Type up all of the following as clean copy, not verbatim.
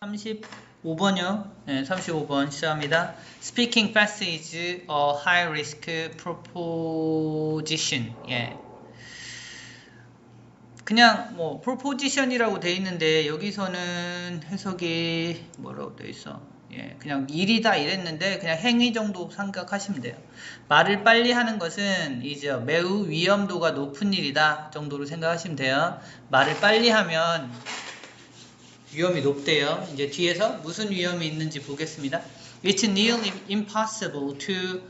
35번이요. 네, 35번 시작합니다. Speaking fast is a high risk proposition. 예. 그냥 뭐 proposition이라고 돼 있는데 여기서는 해석이 뭐라고 돼 있어? 예, 그냥 일이다 이랬는데 그냥 행위 정도 생각하시면 돼요. 말을 빨리 하는 것은 이제 매우 위험도가 높은 일이다 정도로 생각하시면 돼요. 말을 빨리 하면 위험이 높대요. 이제 뒤에서 무슨 위험이 있는지 보겠습니다. It's nearly impossible to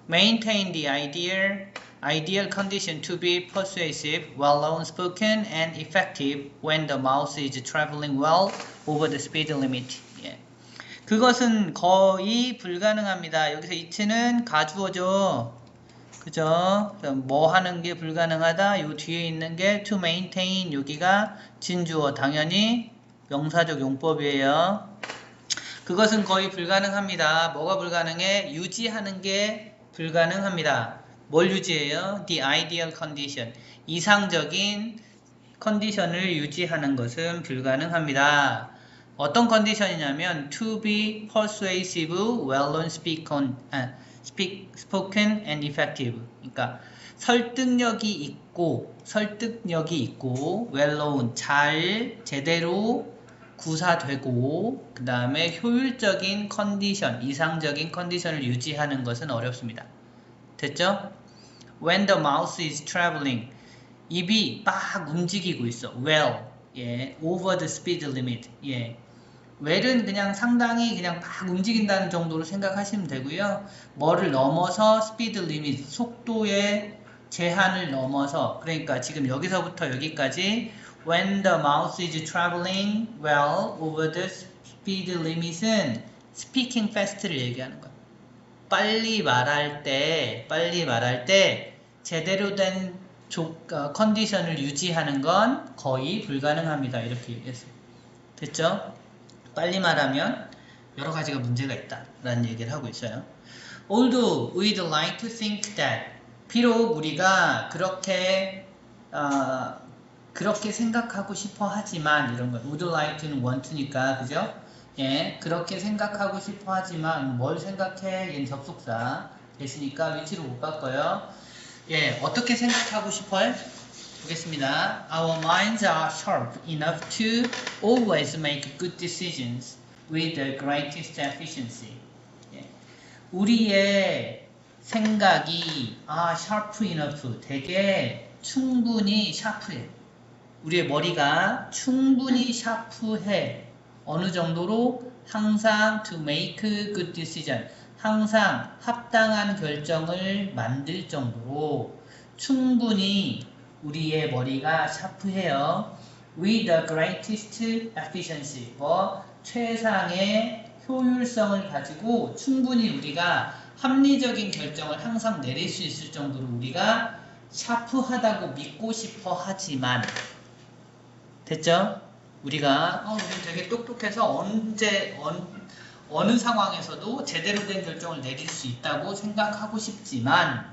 maintain the ideal condition to be persuasive, well-known, spoken, and effective when the mouse is traveling well over the speed limit. 예. 그것은 거의 불가능합니다. 여기서 it는 가주어죠. 그죠? 뭐 하는 게 불가능하다. 요 뒤에 있는 게 to maintain 여기가 진주어 당연히 명사적 용법이에요. 그것은 거의 불가능합니다. 뭐가 불가능해? 유지하는 게 불가능합니다. 뭘 유지해요? The ideal condition. 이상적인 컨디션을 유지하는 것은 불가능합니다. 어떤 컨디션이냐면 to be persuasive, well-known, spoken and effective. 그러니까 설득력이 있고 well-known, 제대로 구사되고 그 다음에 효율적인 컨디션, 이상적인 컨디션을 유지하는 것은 어렵습니다. 됐죠? When the mouse is traveling, 입이 막 움직이고 있어. well, 예, over the speed limit, 예. well은 그냥 상당히 그냥 막 움직인다는 정도로 생각하시면 되고요. 뭐를 넘어서 speed limit, 속도의 제한을 넘어서, 그러니까 지금 여기서부터 여기까지 when the mouse is traveling well over the speed limit은 speaking fast를 얘기하는 거야. 빨리 말할 때 제대로 된 컨디션을 유지하는 건 거의 불가능합니다. 이렇게 얘기했어요. 됐죠? 빨리 말하면 여러 가지가 문제가 있다 라는 얘기를 하고 있어요. Although we'd like to think that, 비록 우리가 그렇게 생각하고 싶어 하지만, 이런 거 would like는 want니까, 그죠? 예, 그렇게 생각하고 싶어 하지만 뭘 생각해? 얘는 접속사 됐으니까 위치로 못 바꿔요. 예, 어떻게 생각하고 싶어요? 보겠습니다. Our minds are sharp enough to always make good decisions with the greatest efficiency. 예. 우리의 생각이 sharp enough, 되게 충분히 샤프해. 우리의 머리가 충분히 샤프해. 어느 정도로? 항상 to make good decision, 항상 합당한 결정을 만들 정도로 충분히 우리의 머리가 샤프해요. With the greatest efficiency, 최상의 효율성을 가지고 충분히 우리가 합리적인 결정을 항상 내릴 수 있을 정도로 우리가 샤프하다고 믿고 싶어 하지만, 됐죠? 우리가 우리 되게 똑똑해서 어느 상황에서도 제대로 된 결정을 내릴 수 있다고 생각하고 싶지만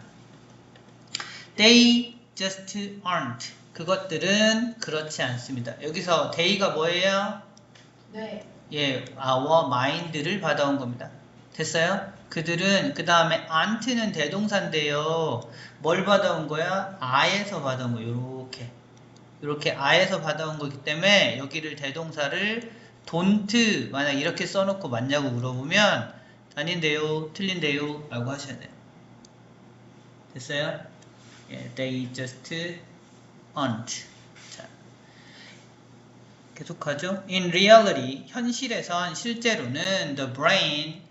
they just aren't. 그것들은 그렇지 않습니다. 여기서 they가 뭐예요? 네. 예, our mind를 받아온 겁니다. 됐어요? 그들은, 그 다음에 aren't는 대동사인데요. 뭘 받아온 거야? a에서 받아온 거예요. 이렇게 a에서 받아온 거기 때문에 여기를 대동사를 don't 만약 이렇게 써놓고 맞냐고 물어보면 아닌데요, 틀린데요 라고 하셔야 돼요. 됐어요? 예, they just aren't. 자, 계속하죠. In reality, 현실에선, 실제로는 the brain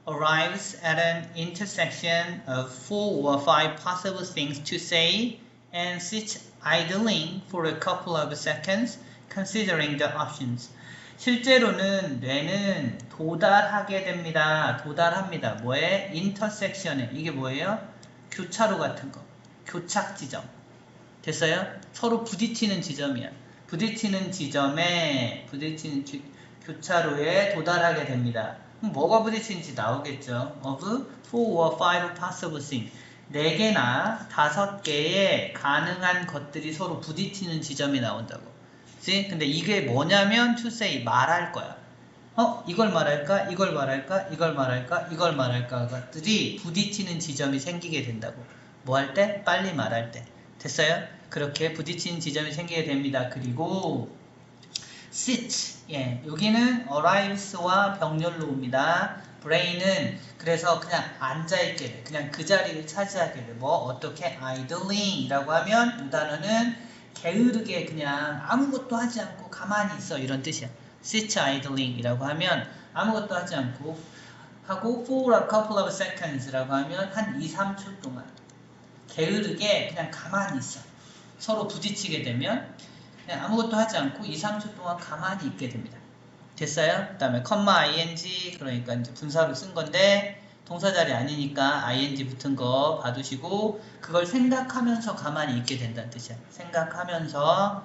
arrives at an intersection of 4 or 5 possible things to say and sits idling for a couple of seconds considering the options. 실제로는 뇌는 도달하게 됩니다. 도달합니다. 뭐에? intersection에. 이게 뭐예요? 교차로 같은 거. 교착 지점. 됐어요? 서로 부딪히는 지점이야. 부딪히는 지점에, 교차로에 도달하게 됩니다. 그럼 뭐가 부딪히는지 나오겠죠. of 4 or 5 possible things. 4개나 5개의 가능한 것들이 서로 부딪히는 지점이 나온다고. 그치? 근데 이게 뭐냐면 to say, 말할 거야. 이걸 말할까? 이걸 말할까? 이걸 말할까? 이걸 말할까들이 부딪히는 지점이 생기게 된다고. 뭐 할 때? 빨리 말할 때. 됐어요? 그렇게 부딪히는 지점이 생기게 됩니다. 그리고 sit, 예, 여기는 arrives와 병렬로 옵니다. brain은 그래서 그냥 앉아있게 돼. 그냥 그 자리를 차지하게 돼. 뭐 어떻게 idling이라고 하면 이 단어는 게으르게 그냥 아무것도 하지 않고 가만히 있어 이런 뜻이야. sit idling이라고 하면 아무것도 하지 않고 하고 for a couple of seconds라고 하면 한 2, 3초 동안 게으르게 그냥 가만히 있어. 서로 부딪히게 되면 그냥 아무것도 하지 않고 2, 3초 동안 가만히 있게 됩니다. 됐어요? 그 다음에 ing 그러니까 이제 분사로 쓴 건데 동사 자리 아니니까 ing 붙은 거 봐두시고 그걸 생각하면서 가만히 있게 된다는 뜻이야. 생각하면서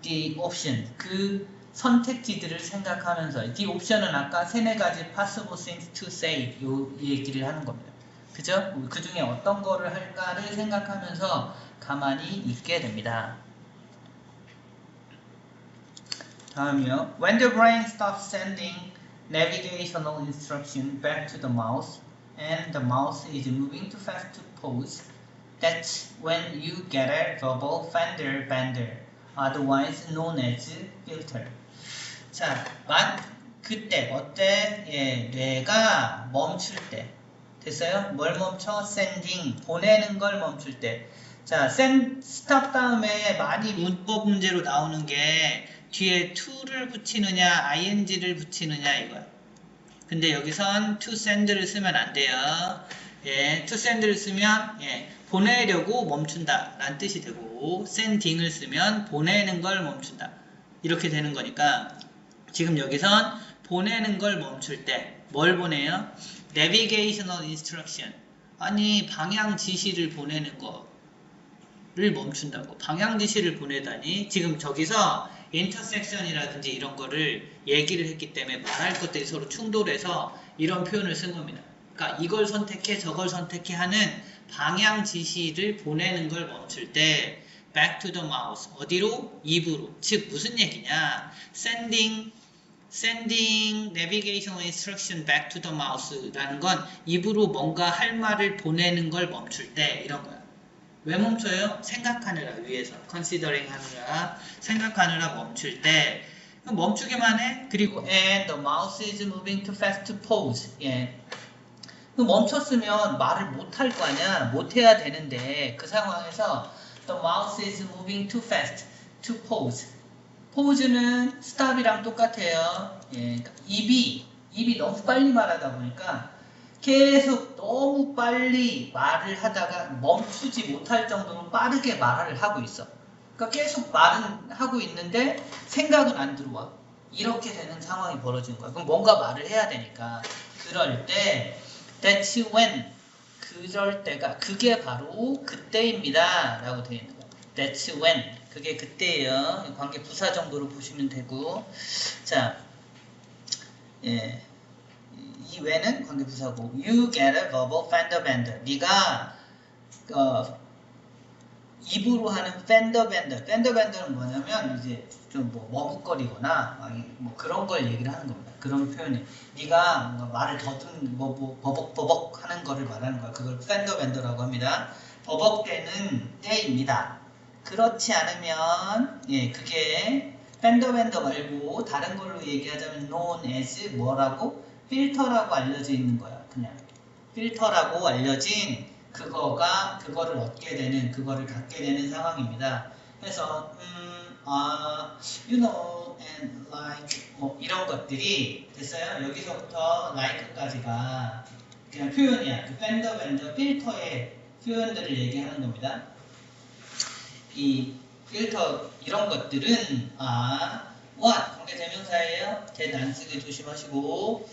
the option 그 선택지들을 생각하면서 the option은 아까 세네 가지 possible things to say 이 얘기를 하는 겁니다. 그죠? 그 중에 어떤 거를 할까를 생각하면서 가만히 있게 됩니다. 다음이요. When the brain stops sending navigational instruction back to the mouse and the mouse is moving too fast to pause, that's when you get a verbal fender bender, otherwise known as filter. 자, 그때 어때? 예, 뇌가 멈출 때. 됐어요? 뭘 멈춰? sending, 보내는 걸 멈출 때. 자, stop 다음에 많이 문법 문제로 나오는 게 뒤에 to를 붙이느냐, ing를 붙이느냐 이거야. 근데 여기선 to send를 쓰면 안 돼요. 예, to send를 쓰면 예, 보내려고 멈춘다 라는 뜻이 되고 sending을 쓰면 보내는 걸 멈춘다. 이렇게 되는 거니까 지금 여기선 보내는 걸 멈출 때 뭘 보내요? Navigational instruction. 아니 방향 지시를 보내는 거를 멈춘다고. 방향 지시를 보내다니 지금 저기서 intersection이라든지 이런 거를 얘기를 했기 때문에 말할 것들이 서로 충돌해서 이런 표현을 쓴 겁니다. 그러니까 이걸 선택해 저걸 선택해 하는 방향 지시를 보내는 걸 멈출 때 back to the mouse 어디로? 입으로. 즉 무슨 얘기냐? sending navigational instruction back to the mouse라는 건 입으로 뭔가 할 말을 보내는 걸 멈출 때 이런 거야. 왜 멈춰요? 생각하느라 위해서 considering 하느라 생각하느라 멈출 때 멈추기만 해. 그리고 and the mouse is moving too fast to pause. 예. 멈췄으면 말을 못 할 거 아니야. 못 해야 되는데 그 상황에서 the mouse is moving too fast to pause. pause는 stop이랑 똑같아요. 예. 그러니까 입이 너무 빨리 말하다 보니까 계속 너무 빨리 말을 하다가 멈추지 못할 정도로 빠르게 말을 하고 있어. 그러니까 계속 말은 하고 있는데 생각은 안 들어와. 이렇게 되는 상황이 벌어지는 거야. 그럼 뭔가 말을 해야 되니까. 그럴 때 that's when 그럴 때가 그게 바로 그때입니다 라고 되어 있는 거야. That's when 그게 그때예요. 관계 부사 정도로 보시면 되고 자 예. 이 when은 관계 부사고 you get a verbal fender bender 네가 입으로 하는 fender bender는 뭐냐면 이제 좀 뭐 머뭇거리거나 뭐 그런 걸 얘기를 하는 겁니다. 그런 표현이 네가 뭔가 말을 더듬 뭐 버벅버벅 하는 거를 말하는 거야. 그걸 fender bender라고 합니다. 버벅대는 때입니다. 그렇지 않으면 예 그게 fender bender 말고 다른 걸로 얘기하자면 known as 뭐라고? 필터라고 알려져 있는 거야. 그냥 필터라고 알려진 그거를 얻게 되는 그거를 갖게 되는 상황입니다. 그래서 you know and like 뭐 이런 것들이 됐어요. 여기서부터 like까지가 그냥 표현이야. 그 fender bender 필터의 표현들을 얘기하는 겁니다. 이 필터 이런 것들은 what 관계 대명사예요. that 안 쓰게 조심하시고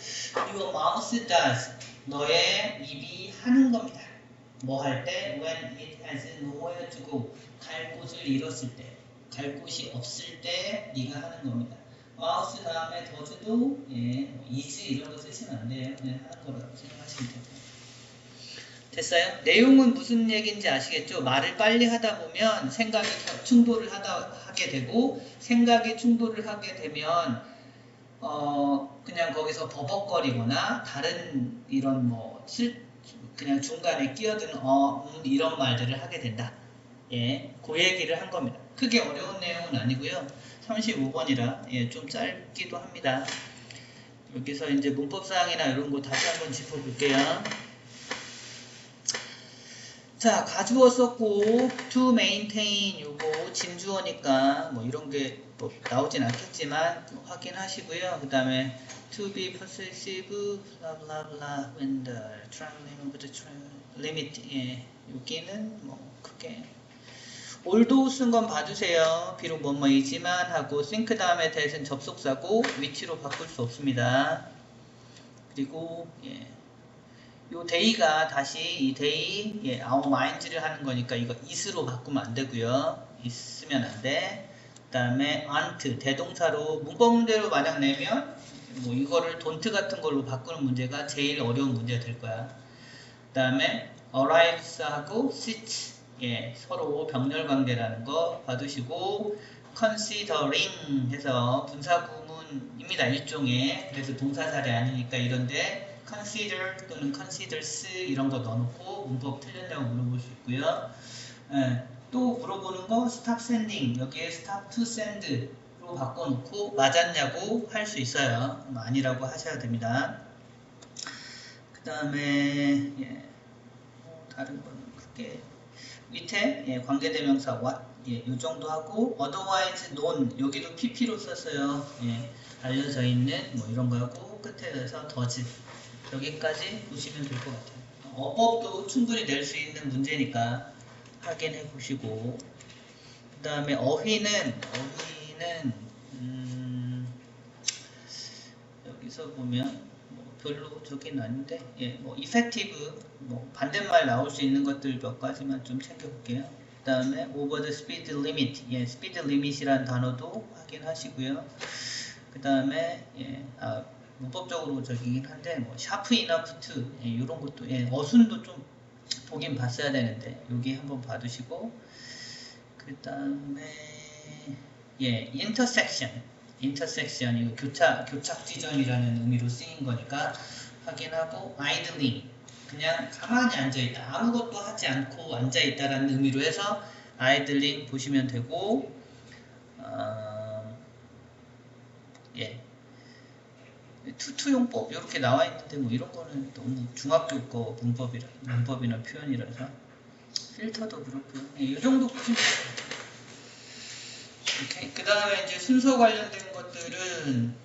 your mouth does 너의 입이 하는 겁니다. 뭐 할 때 when it has nowhere to go 갈 곳을 잃었을 때 갈 곳이 없을 때 네가 하는 겁니다. mouth 다음에 does도 예, is 이런 거 쓰시면 안 돼요. 그냥 하는 거라고 생각하시면 돼요. 됐어요? 내용은 무슨 얘기인지 아시겠죠? 말을 빨리 하다 보면 생각이 충돌을 하게 되고 생각이 충돌을 하게 되면 그냥 거기서 버벅거리거나 다른 이런 그냥 중간에 끼어드는 이런 말들을 하게 된다. 예, 그 얘기를 한 겁니다. 크게 어려운 내용은 아니고요. 35번이라 예, 좀 짧기도 합니다. 여기서 이제 문법사항이나 이런 거 다시 한번 짚어볼게요. 자, 가주어 썼고 to maintain 요거 진주어니까 뭐 이런 게 뭐 나오진 않겠지만 확인하시고요. 그 다음에 to be possessive blah blah blah when the limit 예, 여기는 뭐 크게 올도 쓴 건 봐주세요. 비록 뭐뭐이지만 하고 think 다음에 대신 접속사고 위치로 바꿀 수 없습니다. 그리고 예. 요 day가 다시 이 day 예, our minds를 하는 거니까 이거 is로 바꾸면 안 되고요. 있으면 안 돼. 그 다음에 aren't 대동사로 문법 문제로 만약 내면 뭐 이거를 don't 같은 걸로 바꾸는 문제가 제일 어려운 문제가 될 거야. 그 다음에 arrives하고 sits 예, 서로 병렬 관계라는 거 봐두시고 considering 해서 분사구문입니다. 일종의. 그래서 동사살이 아니니까 이런데 consider 또는 considers 이런 거 넣어놓고 문법 틀렸냐고 물어볼 수 있고요. 예, 또 물어보는 거 stop sending 여기에 stop to send로 바꿔놓고 맞았냐고 할 수 있어요. 아니라고 하셔야 됩니다. 그 다음에 예, 다른 거는 크게 밑에 예, 관계대명사 what 예, 요 정도 하고 otherwise known 여기도 pp로 썼어요. 예, 알려져 있는 뭐 이런 거 하고 끝에서 does 여기까지 보시면 될 것 같아요. 어법도 충분히 낼 수 있는 문제니까 확인해 보시고 그 다음에 어휘는 여기서 보면 뭐 별로 저긴 아닌데 예, 뭐 effective 뭐 반대말 나올 수 있는 것들 몇 가지만 좀 챙겨볼게요. 그 다음에 over the speed limit 예, speed limit이란 단어도 확인하시고요. 그 다음에 예, 문법적으로 저기긴 한데 뭐 sharp enough to 예, 이런 것도 예, 어순도 좀 보긴 봤어야 되는데 여기 한번 봐두시고 그 다음에 예, intersection 이거 교착 지점이라는 의미로 쓰인 거니까 확인하고 idling 그냥 가만히 앉아있다 아무것도 하지 않고 앉아있다라는 의미로 해서 idling 보시면 되고 예. 투투용법 이렇게 나와 있는데 뭐 이런 거는 너무 중학교 거 문법이나 표현이라서 필터도 그렇고요. 예, 이 정도 보시면 돼요. 오케이. 그 다음에 이제 순서 관련된 것들은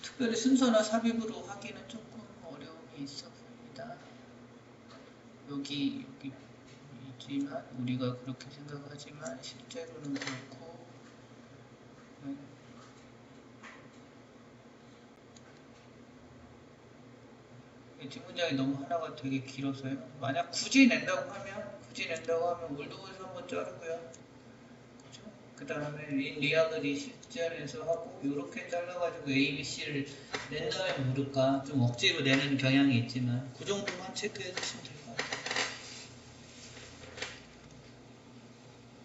특별히 순서나 삽입으로 하기는 조금 어려움이 있어 보입니다. 여기 있지만 우리가 그렇게 생각하지만 실제로는 그렇고 뒷문장이 너무 하나가 되게 길어서요. 만약 굳이 낸다고 하면 월드워에서 한번 자르고요. 그죠? 그 다음에 리얼리 실전에서 하고 이렇게 잘라가지고 A, B, C를 낸다면 모를까 좀 억지로 내는 경향이 있지만 그 정도만 체크해 주시면 돼요.